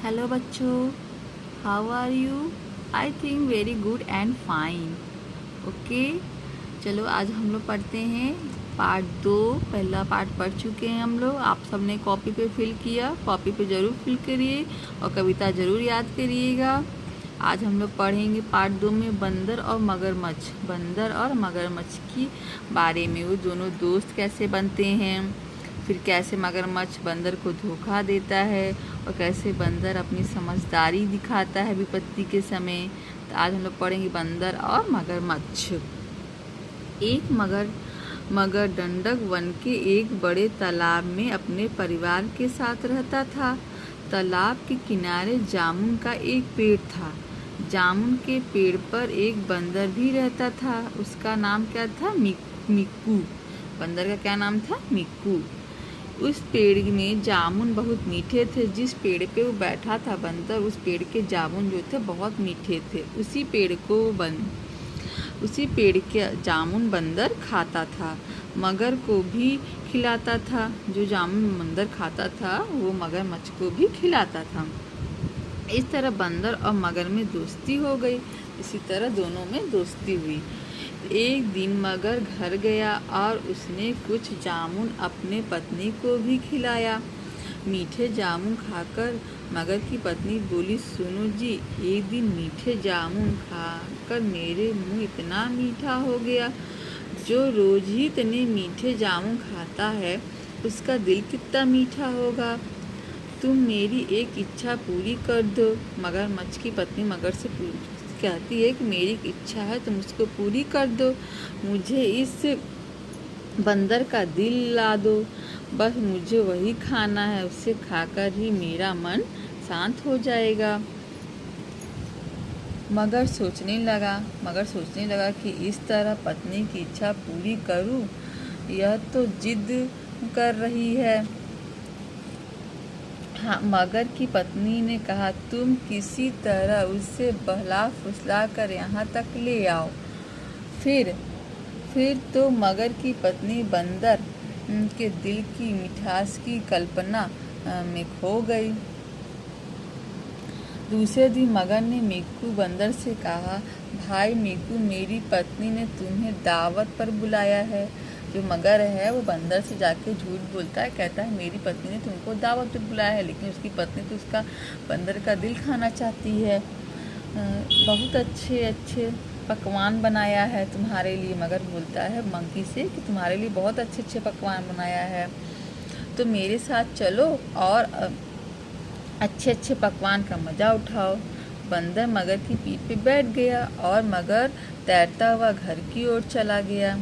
Hello बच्चों, how are you? I think very good and fine. Okay, चलो आज हम लोग पढ़ते हैं पार्ट 2। पहला पार्ट पढ़ चुके हैं हम लोग। आप सबने कॉपी पे फिल किया, कॉपी पे ज़रूर फिल करिए और कविता ज़रूर याद करिएगा। आज हम लोग पढ़ेंगे पार्ट 2 में बंदर और मगरमच्छ, बंदर और मगरमच्छ की बारे में। वो दोनों दोस्त कैसे बनते हैं, फिर कैसे मगरमच्छ बंदर को धोखा देता है और कैसे बंदर अपनी समझदारी दिखाता है विपत्ति के समय। तो आज हम लोग पढ़ेंगे बंदर और मगरमच्छ। एक मगर डंडक वन के एक बड़े तालाब में अपने परिवार के साथ रहता था। तालाब के किनारे जामुन का एक पेड़ था। जामुन के पेड़ पर एक बंदर भी रहता था। उसका नाम क्या था? मिक्कू। बंदर का क्या नाम था? मिक्कू। उस पेड़ में जामुन बहुत मीठे थे। जिस पेड़ पे वो बैठा था बंदर, उस पेड़ के जामुन जो थे बहुत मीठे थे। उसी पेड़ के जामुन बंदर खाता था, मगर को भी खिलाता था। जो जामुन बंदर खाता था वो मगरमच्छ को भी खिलाता था। इस तरह बंदर और मगर में दोस्ती हो गई। इसी तरह दोनों में दोस्ती हुई। एक दिन मगर घर गया और उसने कुछ जामुन अपने पत्नी को भी खिलाया। मीठे जामुन खाकर मगर की पत्नी बोली, सुनो जी, एक दिन मीठे जामुन खाकर मेरे मुंह इतना मीठा हो गया। जो रोज ही इतने मीठे जामुन खाता है उसका दिल कितना मीठा होगा। तुम मेरी एक इच्छा पूरी कर दो। मगरमच्छ की पत्नी मगर से कहती है कि मेरी इच्छा है, तुम उसको पूरी कर दो। मुझे इस बंदर का दिल ला दो। बस मुझे वही खाना है, उसे खाकर ही मेरा मन शांत हो जाएगा। मगर सोचने लगा कि इस तरह पत्नी की इच्छा पूरी करूं, यह तो जिद कर रही है। हाँ, मगर की पत्नी ने कहा, तुम किसी तरह उसे बहला फुसला कर यहाँ तक ले आओ। फिर तो मगर की पत्नी बंदर के दिल की मिठास की कल्पना में खो गई। दूसरे दिन मगर ने मिक्कू बंदर से कहा, भाई मिक्कू, मेरी पत्नी ने तुम्हें दावत पर बुलाया है। जो मगर है वो बंदर से जाके झूठ बोलता है, कहता है मेरी पत्नी ने तुमको दावत पर बुलाया है, लेकिन उसकी पत्नी तो उसका बंदर का दिल खाना चाहती है। बहुत अच्छे अच्छे पकवान बनाया है तुम्हारे लिए। मगर बोलता है मंकी से कि तुम्हारे लिए बहुत अच्छे अच्छे पकवान बनाया है, तो मेरे साथ चलो और अच्छे अच्छे पकवान का मज़ा उठाओ। बंदर मगर की पीठ पे बैठ गया और मगर तैरता हुआ घर की ओर चला गया।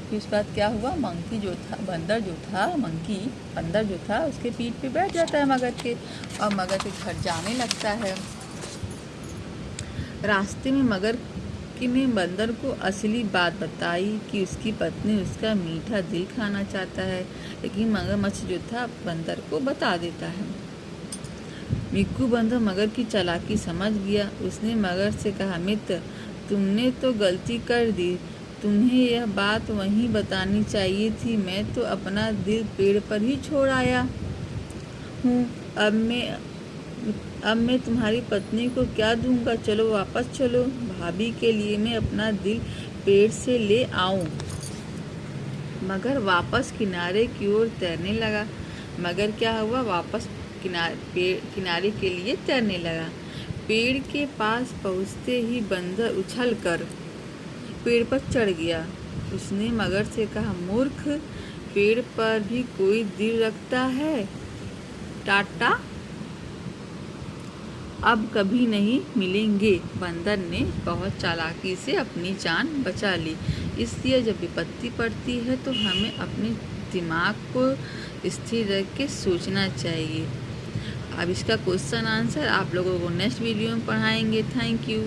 फिर उसके बाद क्या हुआ? बंदर जो था उसके पीठ पे बैठ जाता है मगर के, और मगर के घर जाने लगता है। रास्ते में मगर ने बंदर को असली बात बताई कि उसकी पत्नी उसका मीठा दिल खाना चाहता है, लेकिन मगरमच्छ जो था बंदर को बता देता है। मिक्कू बंदर मगर की चालाकी समझ गया। उसने मगर से कहा, मित्र, तुमने तो गलती कर दी। तुम्हें यह बात वहीं बतानी चाहिए थी। मैं तो अपना दिल पेड़ पर ही छोड़ आया हूँ। अब मैं तुम्हारी पत्नी को क्या दूंगा? चलो वापस चलो, भाभी के लिए मैं अपना दिल पेड़ से ले आऊं। मगर वापस किनारे की ओर तैरने लगा। मगर क्या हुआ? वापस किनारे के लिए तैरने लगा। पेड़ के पास पहुँचते ही बंदर उछलकर पेड़ पर चढ़ गया। उसने मगर से कहा, मूर्ख, पेड़ पर भी कोई दिल रखता है? टाटा, अब कभी नहीं मिलेंगे। बंदर ने बहुत चालाकी से अपनी जान बचा ली। इसलिए जब विपत्ति पड़ती है तो हमें अपने दिमाग को स्थिर रख के सोचना चाहिए। अब इसका क्वेश्चन आंसर आप लोगों को नेक्स्ट वीडियो में पढ़ाएंगे। Thank you.